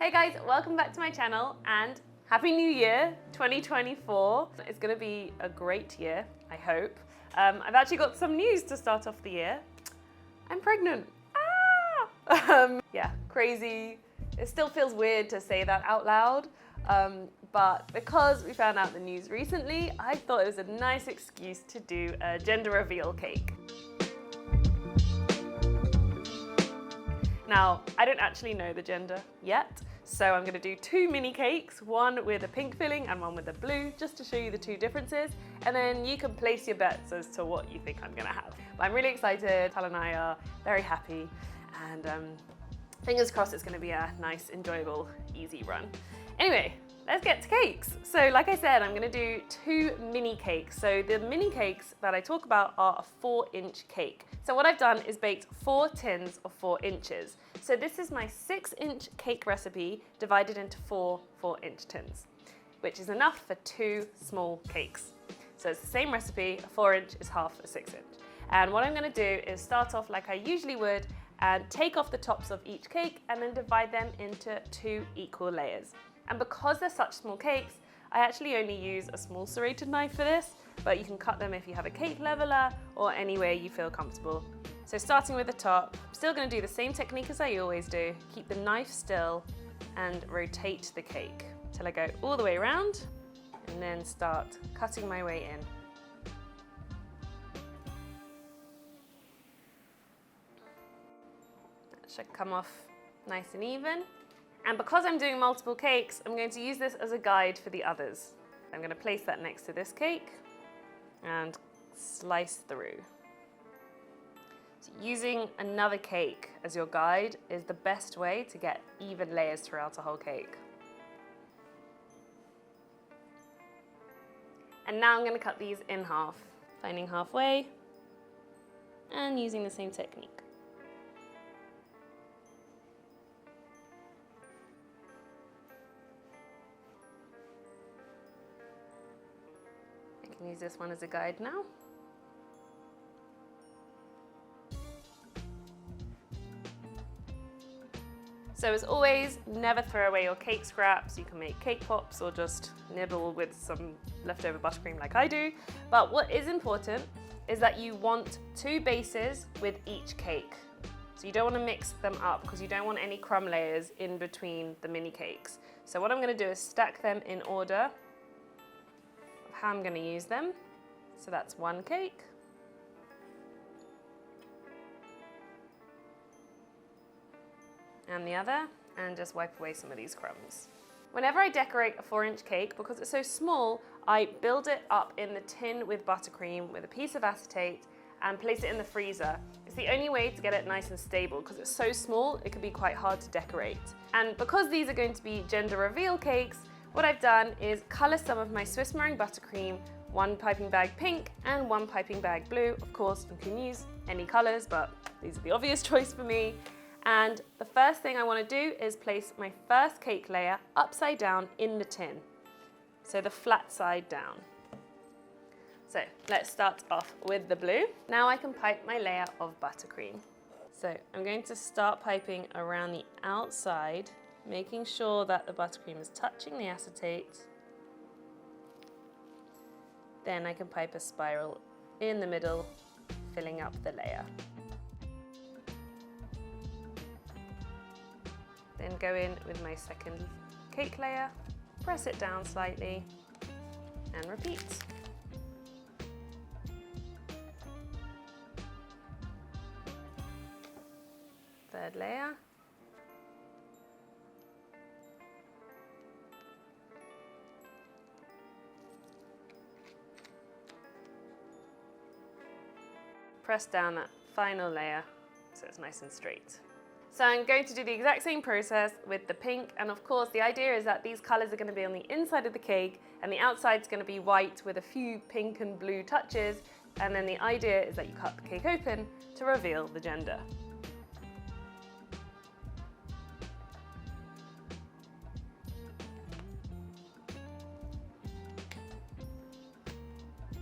Hey guys, welcome back to my channel and Happy New Year 2024. It's gonna be a great year, I hope. I've actually got some news to start off the year. I'm pregnant. Yeah, crazy. It still feels weird to say that out loud, but because we found out the news recently, I thought it was a nice excuse to do a gender reveal cake. Now, I don't actually know the gender yet, so I'm gonna do two mini cakes, one with a pink filling and one with a blue, just to show you the two differences, and then you can place your bets as to what you think I'm gonna have. But I'm really excited, Tal and I are very happy, and fingers crossed it's gonna be a nice, enjoyable, easy run. Anyway, let's get to cakes. So like I said, I'm gonna do two mini cakes. So the mini cakes that I talk about are a 4-inch cake. So what I've done is baked 4 tins of 4 inches. So this is my 6-inch cake recipe divided into 4 4-inch tins, which is enough for 2 small cakes. So it's the same recipe, a 4-inch is half a 6-inch. And what I'm gonna do is start off like I usually would and take off the tops of each cake and then divide them into 2 equal layers. And because they're such small cakes, I actually only use a small serrated knife for this, but you can cut them if you have a cake leveler or any way you feel comfortable. So starting with the top, I'm still gonna do the same technique as I always do. Keep the knife still and rotate the cake till I go all the way around and then start cutting my way in. That should come off nice and even. And because I'm doing multiple cakes, I'm going to use this as a guide for the others. I'm going to place that next to this cake and slice through. So using another cake as your guide is the best way to get even layers throughout a whole cake. And now I'm going to cut these in half, finding halfway and using the same technique. I can use this one as a guide now. So as always, never throw away your cake scraps. You can make cake pops or just nibble with some leftover buttercream like I do. But what is important is that you want 2 bases with each cake. So you don't want to mix them up because you don't want any crumb layers in between the mini cakes. So what I'm going to do is stack them in order how I'm going to use them. So that's one cake. And the other, and just wipe away some of these crumbs. Whenever I decorate a 4-inch cake, because it's so small, I build it up in the tin with buttercream with a piece of acetate and place it in the freezer. It's the only way to get it nice and stable because it's so small, it can be quite hard to decorate. And because these are going to be gender reveal cakes, what I've done is color some of my Swiss meringue buttercream, 1 piping bag pink and 1 piping bag blue. Of course, you can use any colors, but these are the obvious choice for me. And the first thing I want to do is place my first cake layer upside down in the tin. So the flat side down. So let's start off with the blue. Now I can pipe my layer of buttercream. So I'm going to start piping around the outside, making sure that the buttercream is touching the acetate. Then I can pipe a spiral in the middle, filling up the layer. Then go in with my second cake layer, press it down slightly, and repeat. Third layer. Press down that final layer so it's nice and straight. So I'm going to do the exact same process with the pink, and of course the idea is that these colors are going to be on the inside of the cake and the outside is going to be white with a few pink and blue touches, and then the idea is that you cut the cake open to reveal the gender.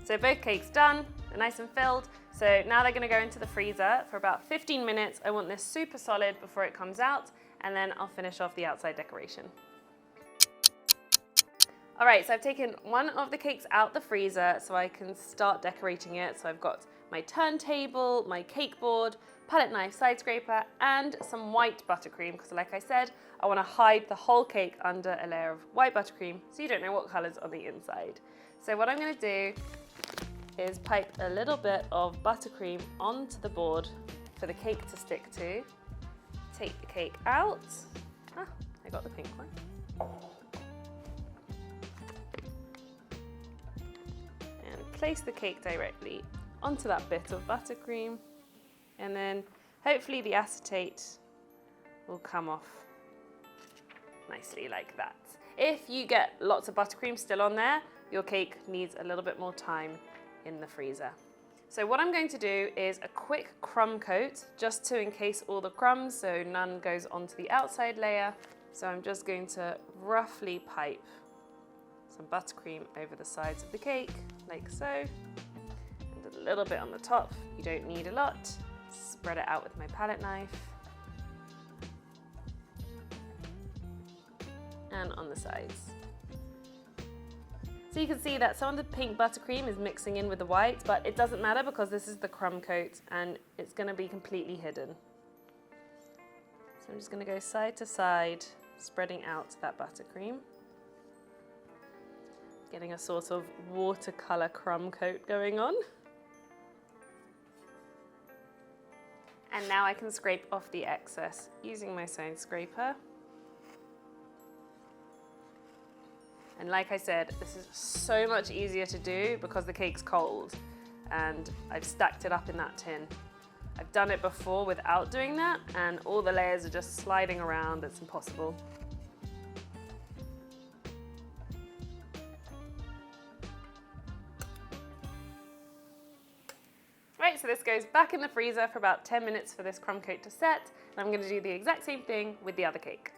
So both cakes done, they're nice and filled. So now they're gonna go into the freezer for about 15 minutes. I want this super solid before it comes out. and then I'll finish off the outside decoration. All right, so I've taken one of the cakes out the freezer so I can start decorating it. So I've got my turntable, my cake board, palette knife, side scraper, and some white buttercream, because like I said, I want to hide the whole cake under a layer of white buttercream so you don't know what color's on the inside. So what I'm going to do is pipe a little bit of buttercream onto the board for the cake to stick to. Take the cake out. Ah, I got the pink one. And place the cake directly onto that bit of buttercream. And then hopefully the acetate will come off nicely like that. If you get lots of buttercream still on there, your cake needs a little bit more time in the freezer. So what I'm going to do is a quick crumb coat, just to encase all the crumbs so none goes onto the outside layer. So I'm just going to roughly pipe some buttercream over the sides of the cake, like so. And a little bit on the top, you don't need a lot. Spread it out with my palette knife. And on the sides. So you can see that some of the pink buttercream is mixing in with the white, but it doesn't matter because this is the crumb coat and it's going to be completely hidden. So I'm just going to go side to side, spreading out that buttercream. Getting a sort of watercolor crumb coat going on. And now I can scrape off the excess using my side scraper. And like I said, this is so much easier to do because the cake's cold and I've stacked it up in that tin. I've done it before without doing that and all the layers are just sliding around. It's impossible. Right, so this goes back in the freezer for about 10 minutes for this crumb coat to set. And I'm going to do the exact same thing with the other cake.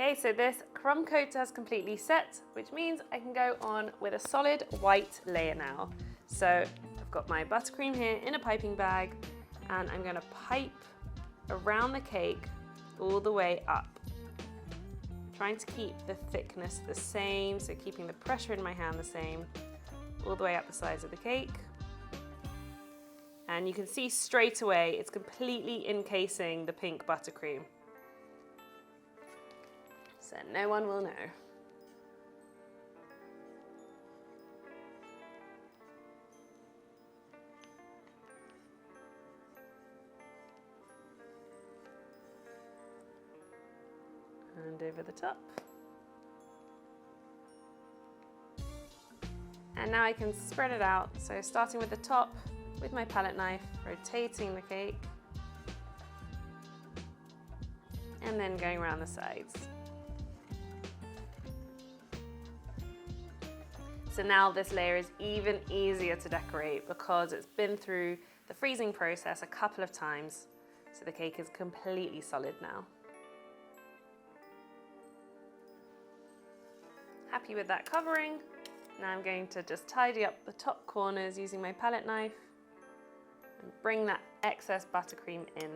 Okay, so this crumb coat has completely set, which means I can go on with a solid white layer now. So I've got my buttercream here in a piping bag, and I'm going to pipe around the cake all the way up. Trying to keep the thickness the same, so keeping the pressure in my hand the same, all the way up the sides of the cake. And you can see straight away it's completely encasing the pink buttercream. So no one will know. And over the top. And now I can spread it out. So starting with the top with my palette knife, rotating the cake, and then going around the sides. So now this layer is even easier to decorate because it's been through the freezing process a couple of times. So the cake is completely solid now. Happy with that covering. Now I'm going to just tidy up the top corners using my palette knife and bring that excess buttercream in.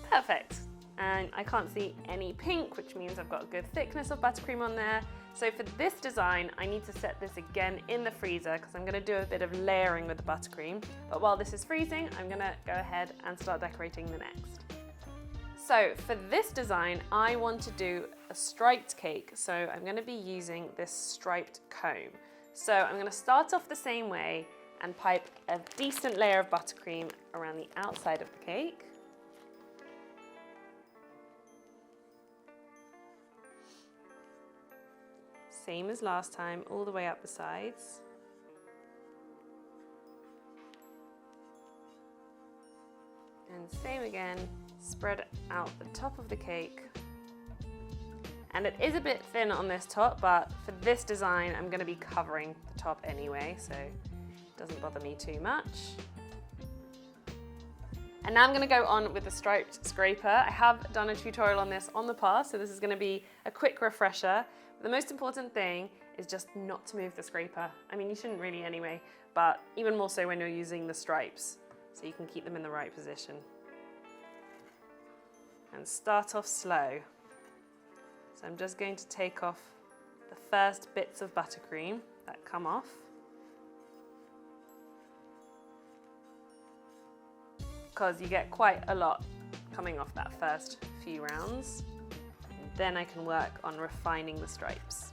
Perfect. And I can't see any pink, which means I've got a good thickness of buttercream on there. So for this design, I need to set this again in the freezer because I'm going to do a bit of layering with the buttercream. But while this is freezing, I'm going to go ahead and start decorating the next. So for this design, I want to do a striped cake. So I'm going to be using this striped comb. So I'm going to start off the same way and pipe a decent layer of buttercream around the outside of the cake. Same as last time, all the way up the sides. And same again, spread out the top of the cake. And it is a bit thin on this top, but for this design, I'm going to be covering the top anyway, so it doesn't bother me too much. And now I'm going to go on with the striped scraper. I have done a tutorial on this on the past, so this is going to be a quick refresher. The most important thing is just not to move the scraper. I mean, you shouldn't really anyway, but even more so when you're using the stripes, so you can keep them in the right position. And start off slow. So I'm just going to take off the first bits of buttercream that come off. Because you get quite a lot coming off that first few rounds. And then I can work on refining the stripes.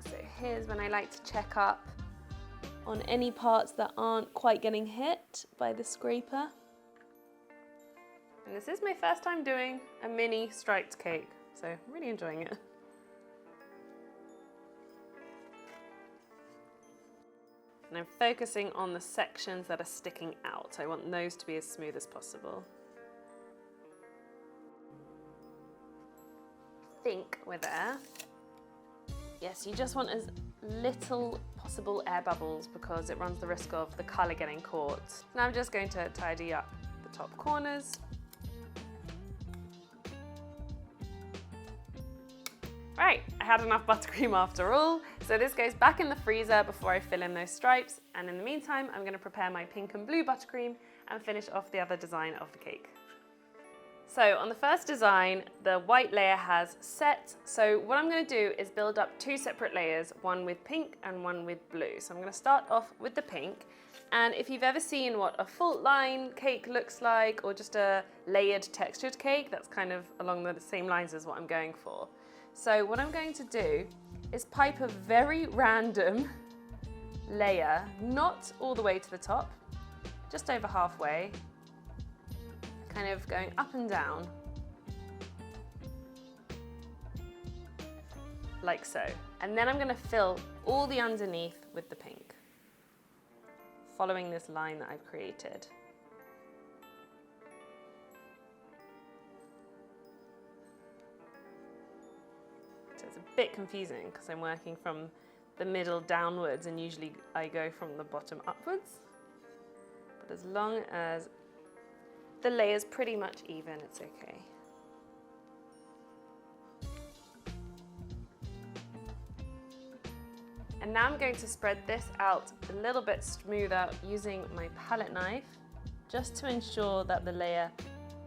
So here's when I like to check up on any parts that aren't quite getting hit by the scraper. And this is my first time doing a mini striped cake, so I'm really enjoying it. And I'm focusing on the sections that are sticking out. I want those to be as smooth as possible. I think we're there. Yes, you just want as little possible air bubbles because it runs the risk of the colour getting caught. Now I'm just going to tidy up the top corners. Right, I had enough buttercream after all, so this goes back in the freezer before I fill in those stripes, and in the meantime I'm going to prepare my pink and blue buttercream and finish off the other design of the cake. So on the first design, the white layer has set, so what I'm going to do is build up two separate layers, one with pink and one with blue. So I'm going to start off with the pink, and if you've ever seen what a fault line cake looks like, or just a layered textured cake, that's kind of along the same lines as what I'm going for. So what I'm going to do is pipe a very random layer, not all the way to the top, just over halfway, kind of going up and down, like so. And then I'm going to fill all the underneath with the pink, following this line that I've created. So it's a bit confusing because I'm working from the middle downwards and usually I go from the bottom upwards. But as long as the layer's pretty much even, it's okay. And now I'm going to spread this out a little bit smoother using my palette knife, just to ensure that the layer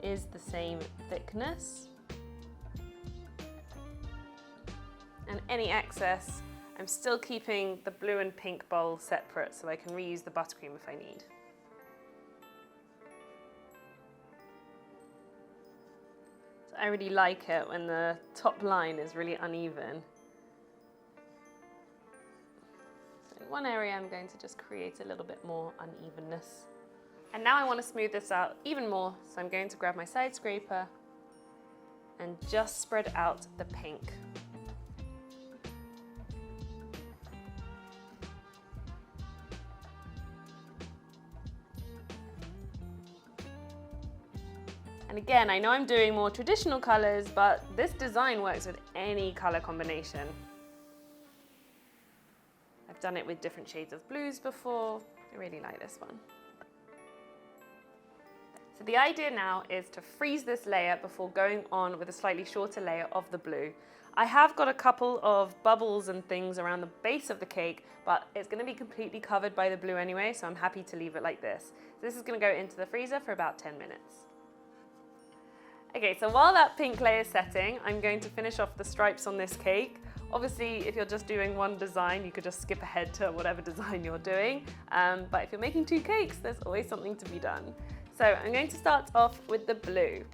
is the same thickness. And any excess, I'm still keeping the blue and pink bowl separate so I can reuse the buttercream if I need. So I really like it when the top line is really uneven. So in one area I'm going to just create a little bit more unevenness. And now I want to smooth this out even more, so I'm going to grab my side scraper and just spread out the pink. And again, I know I'm doing more traditional colors, but this design works with any color combination. I've done it with different shades of blues before. I really like this one. So the idea now is to freeze this layer before going on with a slightly shorter layer of the blue. I have got a couple of bubbles and things around the base of the cake, but it's going to be completely covered by the blue anyway, so I'm happy to leave it like this. So this is going to go into the freezer for about 10 minutes. Okay, so while that pink layer is setting, I'm going to finish off the stripes on this cake. Obviously, if you're just doing one design, you could just skip ahead to whatever design you're doing. But if you're making two cakes, there's always something to be done. So I'm going to start off with the blue.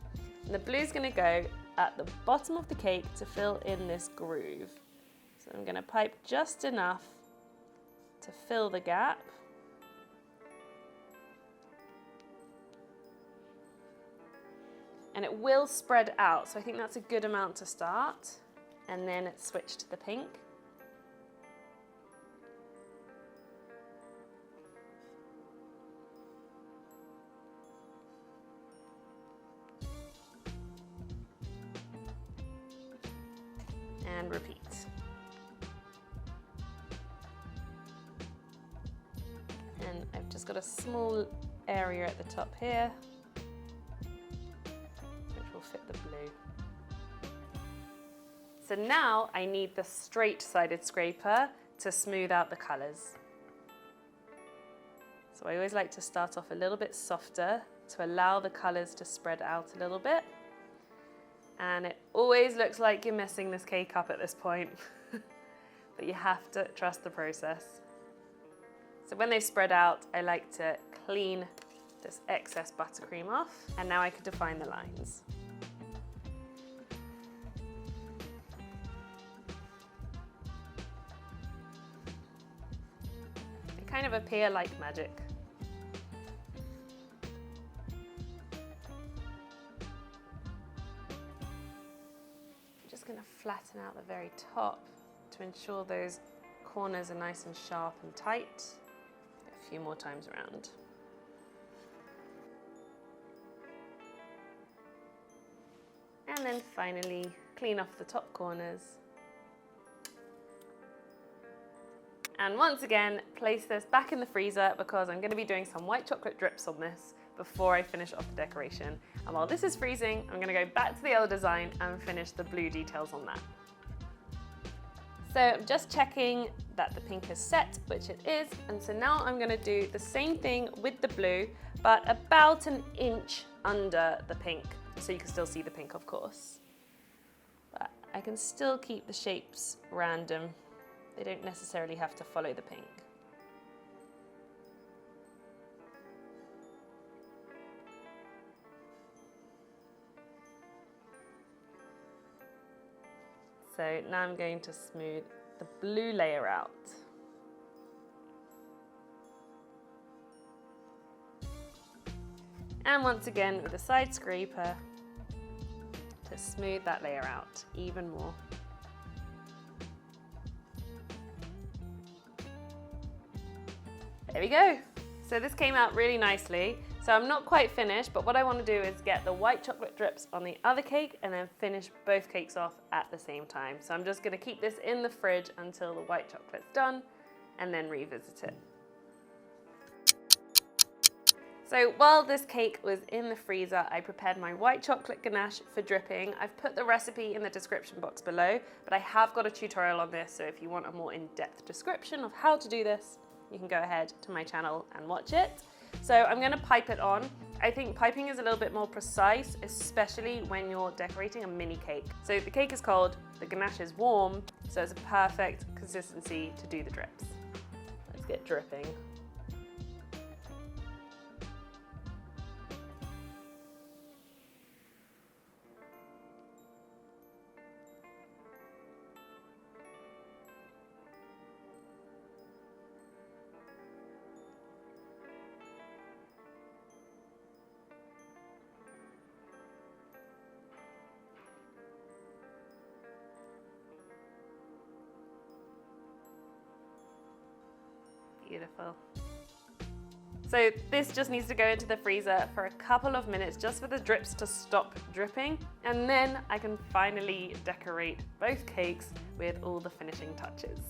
And the blue is going to go at the bottom of the cake to fill in this groove. So I'm going to pipe just enough to fill the gap. And it will spread out, so I think that's a good amount to start. And then switch to the pink. And repeat. just got a small area at the top here, which will fit the blue. So now I need the straight-sided scraper to smooth out the colours. So I always like to start off a little bit softer to allow the colours to spread out a little bit. And it always looks like you're messing this cake up at this point, but you have to trust the process. So when they spread out, I like to clean this excess buttercream off, and now I can define the lines. They kind of appear like magic. Going to flatten out the very top to ensure those corners are nice and sharp and tight. A few more times around. And then finally clean off the top corners. And once again, place this back in the freezer because I'm going to be doing some white chocolate drips on this before I finish off the decoration. And while this is freezing, I'm going to go back to the other design and finish the blue details on that. So I'm just checking that the pink is set, which it is. And so now I'm going to do the same thing with the blue, but about an inch under the pink. So you can still see the pink, of course. But I can still keep the shapes random. They don't necessarily have to follow the pink. So now I'm going to smooth the blue layer out. And once again with a side scraper to smooth that layer out even more. There we go. So this came out really nicely. So I'm not quite finished, but what I want to do is get the white chocolate drips on the other cake and then finish both cakes off at the same time. So I'm just going to keep this in the fridge until the white chocolate's done and then revisit it. So while this cake was in the freezer, I prepared my white chocolate ganache for dripping. I've put the recipe in the description box below, but I have got a tutorial on this, so if you want a more in-depth description of how to do this, you can go ahead to my channel and watch it. So I'm going to pipe it on. I think piping is a little bit more precise, especially when you're decorating a mini cake. So the cake is cold, the ganache is warm, so it's a perfect consistency to do the drips. Let's get dripping. Beautiful. So this just needs to go into the freezer for a couple of minutes just for the drips to stop dripping, and then I can finally decorate both cakes with all the finishing touches.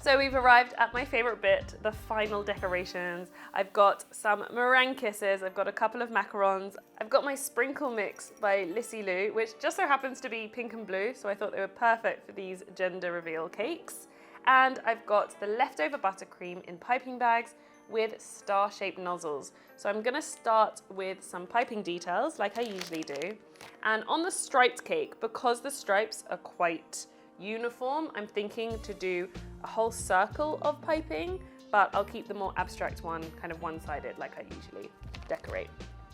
So we've arrived at my favorite bit, the final decorations. I've got some meringue kisses, I've got a couple of macarons, I've got my sprinkle mix by Lissy Lou, which just so happens to be pink and blue, so I thought they were perfect for these gender reveal cakes. And I've got the leftover buttercream in piping bags with star-shaped nozzles. So I'm gonna start with some piping details like I usually do. And on the striped cake, because the stripes are quite uniform, I'm thinking to do a whole circle of piping, but I'll keep the more abstract one kind of one-sided like I usually decorate.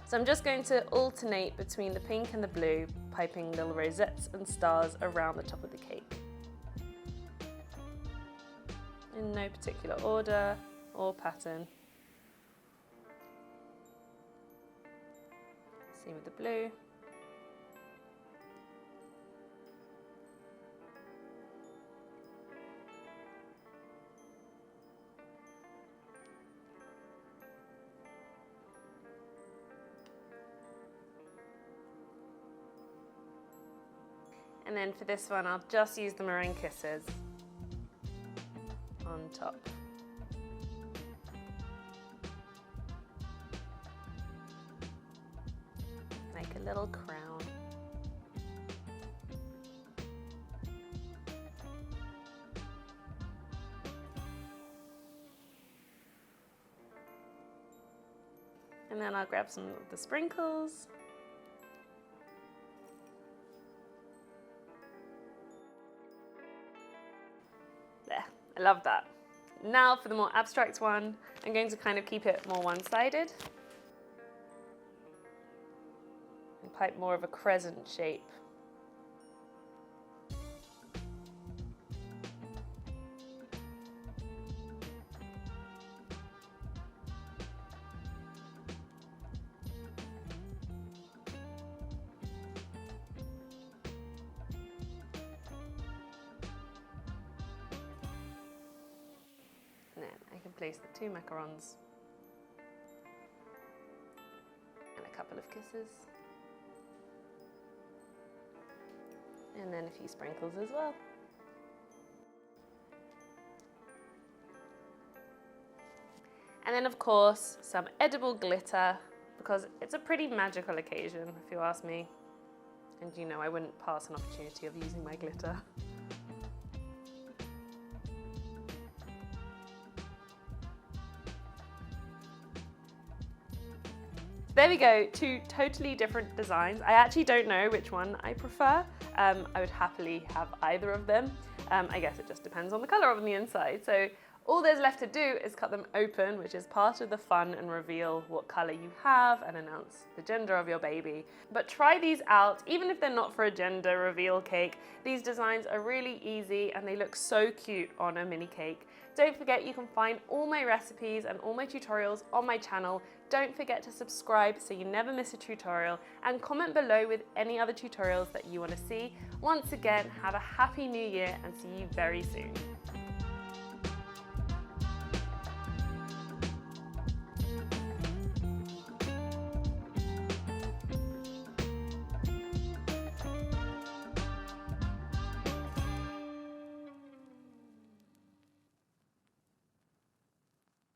So I'm just going to alternate between the pink and the blue, piping little rosettes and stars around the top of the cake. In no particular order or pattern. Same with the blue. And then for this one, I'll just use the meringue kisses on top. little crown. And then I'll grab some of the sprinkles. There, I love that. Now for the more abstract one, I'm going to kind of keep it more one-sided. And pipe more of a crescent shape. And then I can place the 2 macarons and a couple of kisses. And then a few sprinkles as well. And then of course, some edible glitter, because it's a pretty magical occasion, if you ask me. And you know, I wouldn't pass an opportunity of using my glitter. There we go, 2 totally different designs. I actually don't know which one I prefer. I would happily have either of them. I guess it just depends on the color on the inside. So all there's left to do is cut them open, which is part of the fun, and reveal what color you have and announce the gender of your baby. But try these out, even if they're not for a gender reveal cake. These designs are really easy and they look so cute on a mini cake. Don't forget, you can find all my recipes and all my tutorials on my channel. Don't forget to subscribe so you never miss a tutorial, and comment below with any other tutorials that you want to see. Once again, have a happy new year and see you very soon.